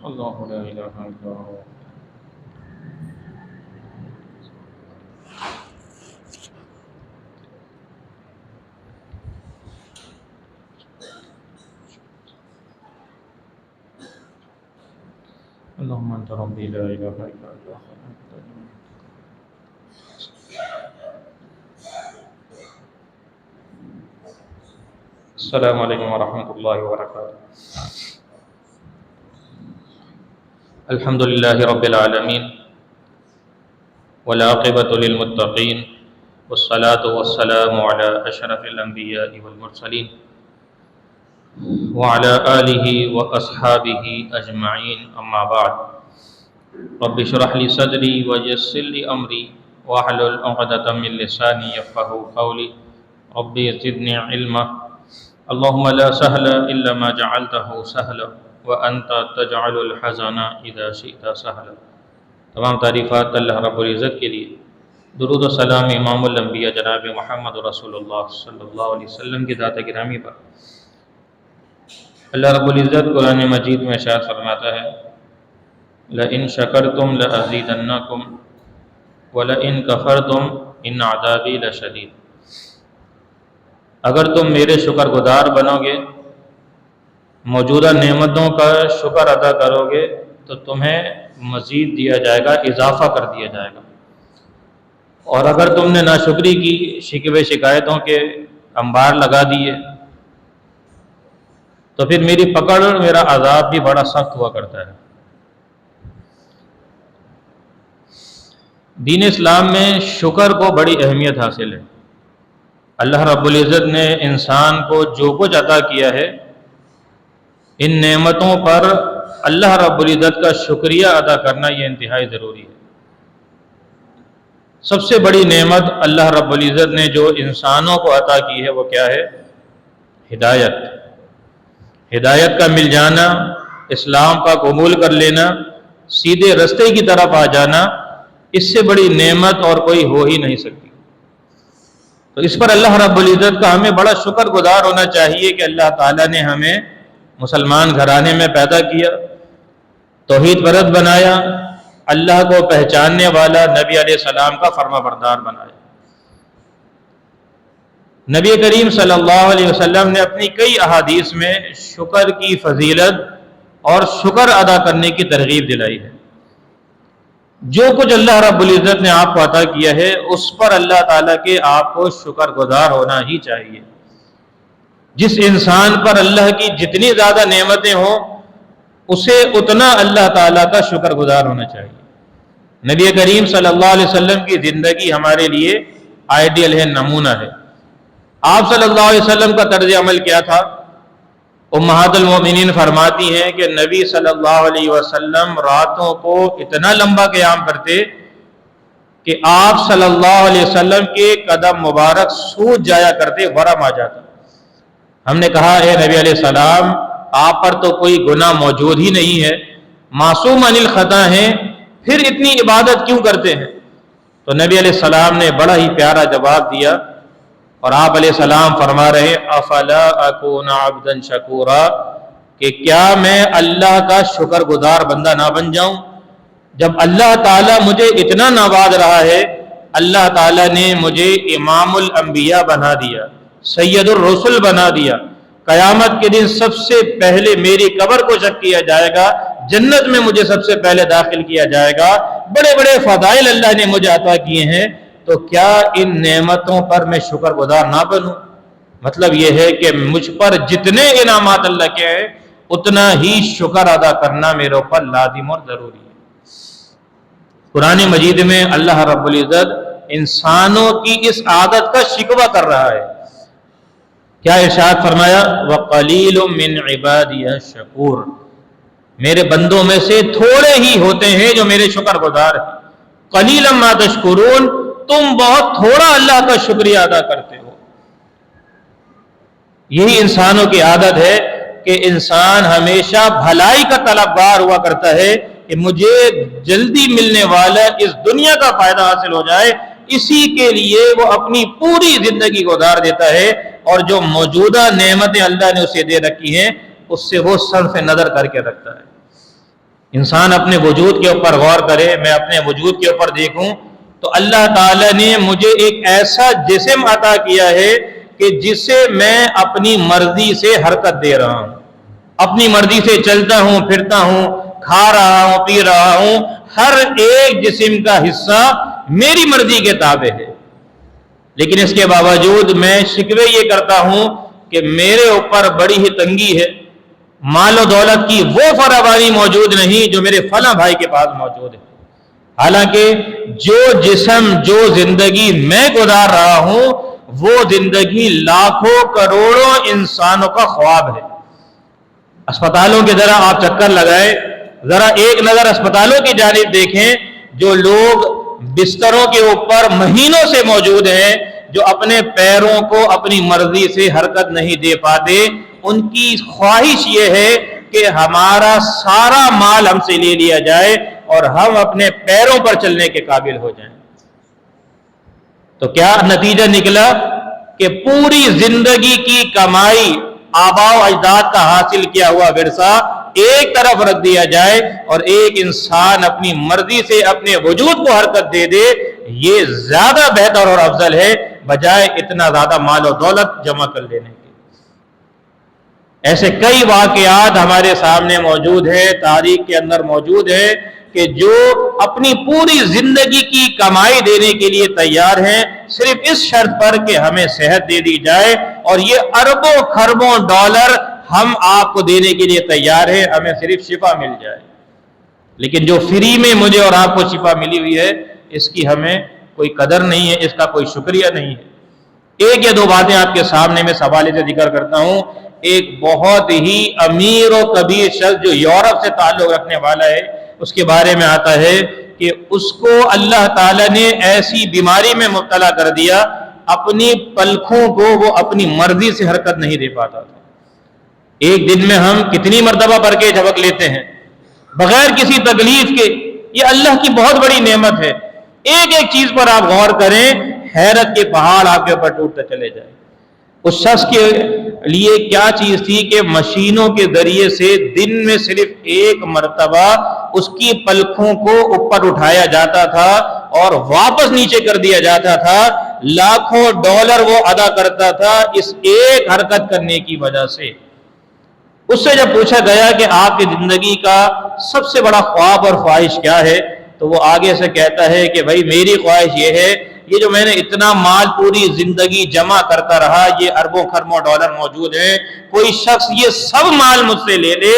اللہ لا الہ الا ہو۔ اللہم انت ربی لا الہ الا انت خلقتنی۔ السلام علیکم ورحمۃ اللہ وبرکاتہ۔ الحمد للہ رب العالمین والعاقبۃ للمتقین والصلاة والسلام علی اشرف الانبیاء والمرسلین وعلى آلہ واصحابہ اجمعین، اما بعد۔ رب اشرح لی صدری ویسر لی امری واحلل عقدۃ من لسانی یفقہوا قولی، رب زدنی علما۔ اللہم لا سہل الا ما جعلتہ سہلا وانت تجعل الحزن اذا شئت سہلا۔ تمام تعریفات اللہ رب العزت کے لیے، درود و سلام امام الانبیاء جناب محمد رسول اللہ صلی اللہ علیہ وسلم کی ذات گرامی پر۔ اللہ رب العزت قرآن مجید میں ارشاد فرماتا ہے، لَإِن شَكَرْتُمْ لَأَزِيدَنَّكُمْ وَلَئِن كَفَرْتُمْ إِنَّ عَذَابِي لَشَدِيدٌ۔ اگر تم میرے شکر گزار بنو گے، موجودہ نعمتوں کا شکر ادا کرو گے تو تمہیں مزید دیا جائے گا، اضافہ کر دیا جائے گا، اور اگر تم نے ناشکری کی، شکوے شکایتوں کے انبار لگا دیے، تو پھر میری پکڑ اور میرا عذاب بھی بڑا سخت ہوا کرتا ہے۔ دین اسلام میں شکر کو بڑی اہمیت حاصل ہے۔ اللہ رب العزت نے انسان کو جو کچھ عطا کیا ہے، ان نعمتوں پر اللہ رب العزت کا شکریہ ادا کرنا یہ انتہائی ضروری ہے۔ سب سے بڑی نعمت اللہ رب العزت نے جو انسانوں کو عطا کی ہے وہ کیا ہے؟ ہدایت۔ ہدایت کا مل جانا، اسلام کا قبول کر لینا، سیدھے رستے کی طرف آ جانا، اس سے بڑی نعمت اور کوئی ہو ہی نہیں سکتی۔ تو اس پر اللہ رب العزت کا ہمیں بڑا شکر گزار ہونا چاہیے کہ اللہ تعالیٰ نے ہمیں مسلمان گھرانے میں پیدا کیا، توحید پرست بنایا، اللہ کو پہچاننے والا نبی علیہ السلام کا فرما بردار بنایا۔ نبی کریم صلی اللہ علیہ وسلم نے اپنی کئی احادیث میں شکر کی فضیلت اور شکر ادا کرنے کی ترغیب دلائی ہے۔ جو کچھ اللہ رب العزت نے آپ کو عطا کیا ہے، اس پر اللہ تعالیٰ کے آپ کو شکر گزار ہونا ہی چاہیے۔ جس انسان پر اللہ کی جتنی زیادہ نعمتیں ہوں، اسے اتنا اللہ تعالیٰ کا شکر گزار ہونا چاہیے۔ نبی کریم صلی اللہ علیہ وسلم کی زندگی ہمارے لیے آئیڈیل ہے، نمونہ ہے۔ آپ صلی اللہ علیہ وسلم کا طرز عمل کیا تھا؟ امہات المومنین فرماتی ہیں کہ نبی صلی اللہ علیہ وسلم راتوں کو اتنا لمبا قیام کرتے کہ آپ صلی اللہ علیہ وسلم کے قدم مبارک سوج جایا کرتے، ورم آ جاتا۔ ہم نے کہا، اے نبی علیہ السلام، آپ پر تو کوئی گناہ موجود ہی نہیں ہے، معصوم عن الخطا ہیں، پھر اتنی عبادت کیوں کرتے ہیں؟ تو نبی علیہ السلام نے بڑا ہی پیارا جواب دیا، اور آپ علیہ السلام فرما رہے ہیں، افلا اکون عبدا شکورا، کہ کیا میں اللہ کا شکر گزار بندہ نہ بن جاؤں؟ جب اللہ تعالیٰ مجھے اتنا نواز رہا ہے، اللہ تعالیٰ نے مجھے امام الانبیاء بنا دیا، سید الرسل بنا دیا، قیامت کے دن سب سے پہلے میری قبر کو چیک کیا جائے گا، جنت میں مجھے سب سے پہلے داخل کیا جائے گا، بڑے بڑے فضائل اللہ نے مجھے عطا کیے ہیں، تو کیا ان نعمتوں پر میں شکر گزار نہ بنوں؟ مطلب یہ ہے کہ مجھ پر جتنے انعامات اللہ کے ہیں، اتنا ہی شکر ادا کرنا میرے اوپر لازم اور ضروری ہے۔ قرآن مجید میں اللہ رب العزت انسانوں کی اس عادت کا شکوہ کر رہا ہے۔ کیا ارشاد فرمایا؟ وَقَلِيلٌ مِّنْ عِبَادِيَ الشَّكُورُ، میرے بندوں میں سے تھوڑے ہی ہوتے ہیں جو میرے شکر گزار ہیں۔ قَلِيلًا مَا تَشْكُرُونَ، تم بہت تھوڑا اللہ کا شکریہ ادا کرتے ہو۔ یہی انسانوں کی عادت ہے کہ انسان ہمیشہ بھلائی کا طلبگار ہوا کرتا ہے کہ مجھے جلدی ملنے والا اس دنیا کا فائدہ حاصل ہو جائے، اسی کے لیے وہ اپنی پوری زندگی گزار دیتا ہے، اور جو موجودہ نعمتیں اللہ نے اسے دے رکھی ہیں اس سے وہ صرف نظر کر کے رکھتا ہے۔ انسان اپنے وجود کے اوپر غور کرے، میں اپنے وجود کے اوپر دیکھوں تو اللہ تعالیٰ نے مجھے ایک ایسا جسم عطا کیا ہے کہ جسے میں اپنی مرضی سے حرکت دے رہا ہوں، اپنی مرضی سے چلتا ہوں، پھرتا ہوں، کھا رہا ہوں، پی رہا ہوں، ہر ایک جسم کا حصہ میری مرضی کے تابع ہے۔ لیکن اس کے باوجود میں شکوے یہ کرتا ہوں کہ میرے اوپر بڑی ہی تنگی ہے، مال و دولت کی وہ فراوانی موجود نہیں جو میرے فلاں بھائی کے پاس موجود ہے۔ حالانکہ جو جسم، جو زندگی میں گزار رہا ہوں وہ زندگی لاکھوں کروڑوں انسانوں کا خواب ہے۔ اسپتالوں کے ذرا آپ چکر لگائے، ذرا ایک نظر اسپتالوں کی جانب دیکھیں، جو لوگ بستروں کے اوپر مہینوں سے موجود ہیں، جو اپنے پیروں کو اپنی مرضی سے حرکت نہیں دے پاتے، ان کی خواہش یہ ہے کہ ہمارا سارا مال ہم سے لے لیا جائے اور ہم اپنے پیروں پر چلنے کے قابل ہو جائیں۔ تو کیا نتیجہ نکلا کہ پوری زندگی کی کمائی، آباء و اجداد کا حاصل کیا ہوا ورثہ ایک طرف رکھ دیا جائے اور ایک انسان اپنی مرضی سے اپنے وجود کو حرکت دے دے، یہ زیادہ بہتر اور افضل ہے بجائے اتنا زیادہ مال و دولت جمع کر لینے کے۔ ایسے کئی واقعات ہمارے سامنے موجود ہیں، تاریخ کے اندر موجود ہے کہ جو اپنی پوری زندگی کی کمائی دینے کے لیے تیار ہیں، صرف اس شرط پر کہ ہمیں صحت دے دی جائے اور یہ اربوں خربوں ڈالر ہم آپ کو دینے کے لیے تیار ہیں، ہمیں صرف شفا مل جائے۔ لیکن جو فری میں مجھے اور آپ کو شفا ملی ہوئی ہے، اس کی ہمیں کوئی قدر نہیں ہے، اس کا کوئی شکریہ نہیں ہے۔ ایک یا دو باتیں آپ کے سامنے میں حوالے سے ذکر کرتا ہوں۔ ایک بہت ہی امیر و کبیر شخص جو یورپ سے تعلق رکھنے والا ہے، اس کے بارے میں آتا ہے کہ اس کو اللہ تعالیٰ نے ایسی بیماری میں مبتلا کر دیا، اپنی پلکوں کو وہ اپنی مرضی سے حرکت نہیں دے پاتا تھا۔ ایک دن میں ہم کتنی مرتبہ بھر کے جھپک لیتے ہیں بغیر کسی تکلیف کے، یہ اللہ کی بہت بڑی نعمت ہے۔ ایک ایک چیز پر آپ غور کریں، حیرت کے پہاڑ آپ کے اوپر ٹوٹتے چلے جائیں۔ اس شخص کے لیے کیا چیز تھی کہ مشینوں کے ذریعے سے دن میں صرف ایک مرتبہ اس کی پلکوں کو اوپر اٹھایا جاتا تھا اور واپس نیچے کر دیا جاتا تھا، لاکھوں ڈالر وہ ادا کرتا تھا اس ایک حرکت کرنے کی وجہ سے۔ اس سے جب پوچھا گیا کہ آپ کی زندگی کا سب سے بڑا خواب اور خواہش کیا ہے، تو وہ آگے سے کہتا ہے کہ بھائی میری خواہش یہ ہے، یہ جو میں نے اتنا مال پوری زندگی جمع کرتا رہا، یہ اربوں خربوں ڈالر موجود ہیں، کوئی شخص یہ سب مال مجھ سے لے لے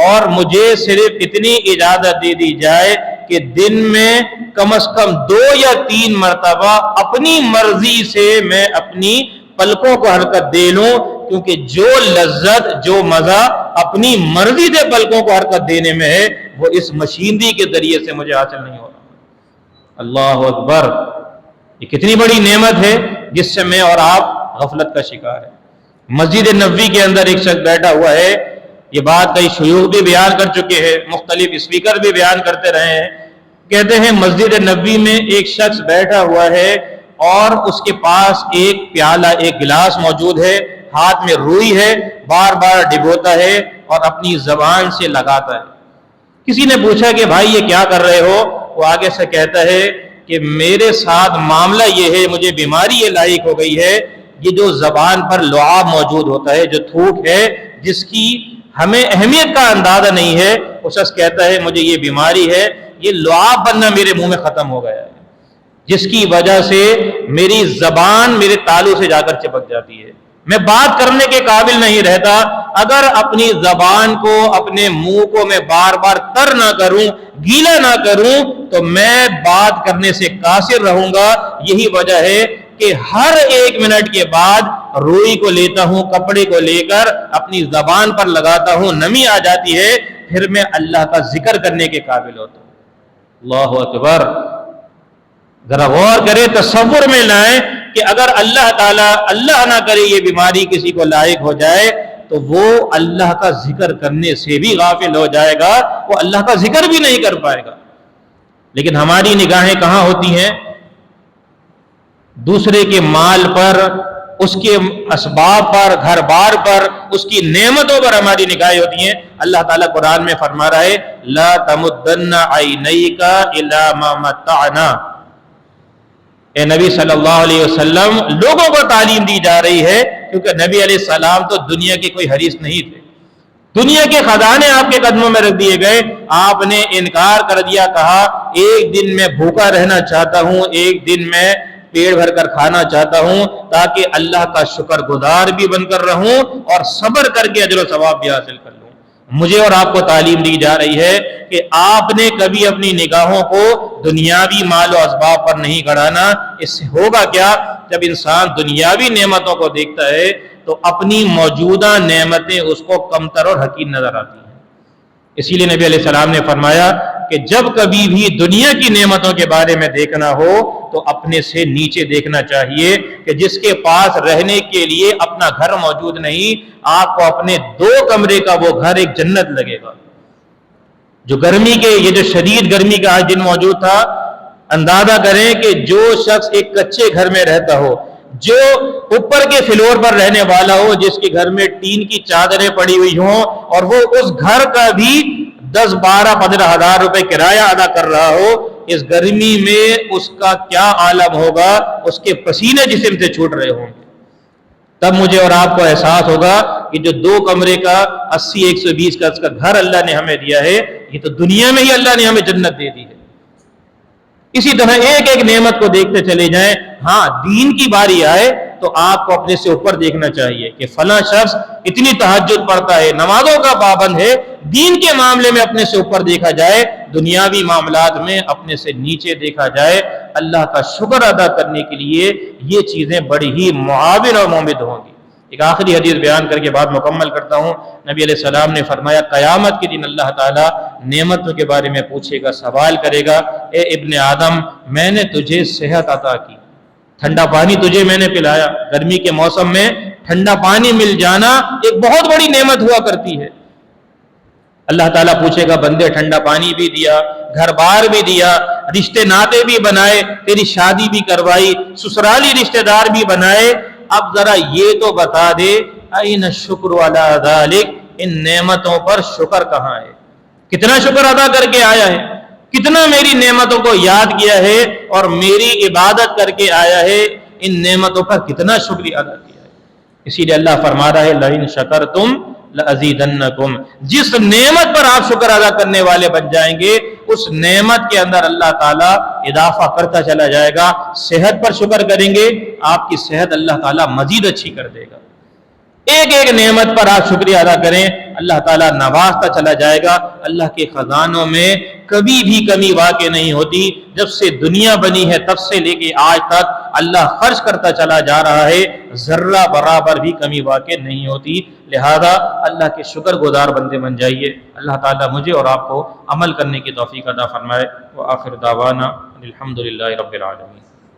اور مجھے صرف اتنی اجازت دے دی جائے کہ دن میں کم از کم 2 یا 3 مرتبہ اپنی مرضی سے میں اپنی پلکوں کو حرکت دے لوں، کیونکہ جو لذت، جو مزہ اپنی مرضی سے پلکوں کو حرکت دینے میں ہے، وہ اس مشینری کے ذریعے سے مجھے حاصل نہیں ہو رہا۔ اللہ اکبر! یہ کتنی بڑی نعمت ہے جس سے میں اور آپ غفلت کا شکار ہیں۔ مسجد نبوی کے اندر ایک شخص بیٹھا ہوا ہے، یہ بات کئی شیوخ بھی بیان کر چکے ہیں، مختلف اسپیکر بھی بیان کرتے رہے ہیں۔ کہتے ہیں مسجد نبوی میں ایک شخص بیٹھا ہوا ہے اور اس کے پاس ایک پیالہ، ایک گلاس موجود ہے، ہاتھ میں روئی ہے، بار بار ڈبوتا ہے اور اپنی زبان سے لگاتا ہے۔ کسی نے پوچھا کہ بھائی یہ کیا کر رہے ہو؟ وہ آگے سے کہتا ہے کہ میرے ساتھ معاملہ یہ ہے، مجھے بیماری یہ لاحق ہو گئی ہے، یہ جو زبان پر لعاب موجود ہوتا ہے، جو تھوک ہے، جس کی ہمیں اہمیت کا اندازہ نہیں ہے، وہ شخص کہتا ہے مجھے یہ بیماری ہے، یہ لعاب بننا میرے منہ میں ختم ہو گیا ہے، جس کی وجہ سے میری زبان میرے تالو سے جا کر چپک جاتی ہے، میں بات کرنے کے قابل نہیں رہتا۔ اگر اپنی زبان کو، اپنے منہ کو میں بار بار تر نہ کروں، گیلا نہ کروں، تو میں بات کرنے سے قاصر رہوں گا۔ یہی وجہ ہے کہ ہر 1 منٹ کے بعد روئی کو لیتا ہوں، کپڑے کو لے کر اپنی زبان پر لگاتا ہوں، نمی آ جاتی ہے، پھر میں اللہ کا ذکر کرنے کے قابل ہوتا ہوں۔ اللہ اکبر! ذرا غور کرے، تصور میں لائیں کہ اگر اللہ تعالیٰ، اللہ نہ کرے یہ بیماری کسی کو لاحق ہو جائے تو وہ اللہ کا ذکر کرنے سے بھی غافل ہو جائے گا، وہ اللہ کا ذکر بھی نہیں کر پائے گا۔ لیکن ہماری نگاہیں کہاں ہوتی ہیں؟ دوسرے کے مال پر اس کے اسباب پر، گھر بار پر، اس کی نعمتوں پر ہماری نگاہیں ہوتی ہیں۔ اللہ تعالیٰ قرآن میں فرما رہا ہے لا تمدن عینیک الی ما متعنا، اے نبی صلی اللہ علیہ وسلم لوگوں کو تعلیم دی جا رہی ہے، کیونکہ نبی علیہ السلام تو دنیا کے کوئی حریص نہیں تھے، دنیا کے خزانے آپ کے قدموں میں رکھ دیے گئے، آپ نے انکار کر دیا، کہا ایک دن میں بھوکا رہنا چاہتا ہوں، ایک دن میں پیٹ بھر کر کھانا چاہتا ہوں، تاکہ اللہ کا شکر گزار بھی بن کر رہوں اور صبر کر کے اجر و ثواب بھی حاصل کر لوں۔ مجھے اور آپ کو تعلیم دی جا رہی ہے کہ آپ نے کبھی اپنی نگاہوں کو دنیاوی مال و اسباب پر نہیں گڑانا۔ اس سے ہوگا کیا؟ جب انسان دنیاوی نعمتوں کو دیکھتا ہے تو اپنی موجودہ نعمتیں اس کو کمتر اور حقیر نظر آتی ہیں۔ اسی لیے نبی علیہ السلام نے فرمایا کہ جب کبھی بھی دنیا کی نعمتوں کے بارے میں دیکھنا ہو تو اپنے سے نیچے دیکھنا چاہیے، کہ جس کے پاس رہنے کے لیے اپنا گھر موجود نہیں، آپ کو اپنے 2 کمرے کا وہ گھر ایک جنت لگے گا۔ جو گرمی کے، یہ جو شدید گرمی کا آج دن موجود تھا، اندازہ کریں کہ جو شخص ایک کچے گھر میں رہتا ہو، جو اوپر کے فلور پر رہنے والا ہو، جس کے گھر میں ٹین کی چادریں پڑی ہوئی ہوں اور وہ اس گھر کا بھی 10, 12, 15 ہزار روپے کرایہ ادا کر رہا ہو، اس گرمی میں اس کا کیا عالم ہوگا، اس کے پسینے جسم سے چھوٹ رہے ہوں گے۔ تب مجھے اور آپ کو احساس ہوگا کہ جو 2 کمرے کا 80, 120 کا اس کا گھر اللہ نے ہمیں دیا ہے، یہ تو دنیا میں ہی اللہ نے ہمیں جنت دے دی ہے۔ اسی طرح ایک ایک نعمت کو دیکھتے چلے جائیں۔ ہاں، دین کی باری آئے تو آپ کو اپنے سے اوپر دیکھنا چاہیے کہ فلاں شخص اتنی تہجد پڑھتا ہے، نمازوں کا پابند ہے، دین کے معاملے میں اپنے سے اوپر دیکھا جائے، دنیاوی معاملات میں اپنے سے نیچے دیکھا جائے۔ اللہ کا شکر ادا کرنے کے لیے یہ چیزیں بڑی ہی معاون اور مومد ہوں گی۔ ایک آخری حدیث بیان کر کے بات مکمل کرتا ہوں۔ نبی علیہ السلام نے فرمایا قیامت کے دن اللہ تعالیٰ نعمتوں کے بارے میں پوچھے گا، سوال کرے گا، اے ابن آدم، میں نے تجھے صحت عطا کی، ٹھنڈا پانی تجھے میں نے پلایا۔ گرمی کے موسم میں ٹھنڈا پانی مل جانا ایک بہت بڑی نعمت ہوا کرتی ہے۔ اللہ تعالیٰ پوچھے گا بندے ٹھنڈا پانی بھی دیا، گھر بار بھی دیا، رشتے ناتے بھی بنائے، تیری شادی بھی کروائی، سسرالی رشتے دار بھی بنائے، اب ذرا یہ تو بتا دے این الشکر علی ذالک، ان نعمتوں پر شکر کہاں ہے؟ کتنا شکر ادا کر کے آیا ہے؟ کتنا میری نعمتوں کو یاد کیا ہے اور میری عبادت کر کے آیا ہے؟ ان نعمتوں کا کتنا شکریہ ادا کیا ہے؟ اسی لیے اللہ فرما رہا ہے لئن شکرتم لازیدنکم، جس نعمت پر آپ شکر ادا کرنے والے بن جائیں گے، اس نعمت کے اندر اللہ تعالیٰ اضافہ کرتا چلا جائے گا۔ صحت پر شکر کریں گے، آپ کی صحت اللہ تعالیٰ مزید اچھی کر دے گا۔ ایک ایک نعمت پر آپ شکریہ ادا کریں، اللہ تعالیٰ نوازتا چلا جائے گا۔ اللہ کے خزانوں میں کبھی بھی کمی واقع نہیں ہوتی۔ جب سے دنیا بنی ہے تب سے لے کے آج تک اللہ خرچ کرتا چلا جا رہا ہے، ذرہ برابر بھی کمی واقع نہیں ہوتی۔ لہذا اللہ کے شکر گزار بندے بن جائیے۔ اللہ تعالیٰ مجھے اور آپ کو عمل کرنے کی توفیق عطا فرمائے۔ وآخر دعوانا الحمدللہ رب العالمین۔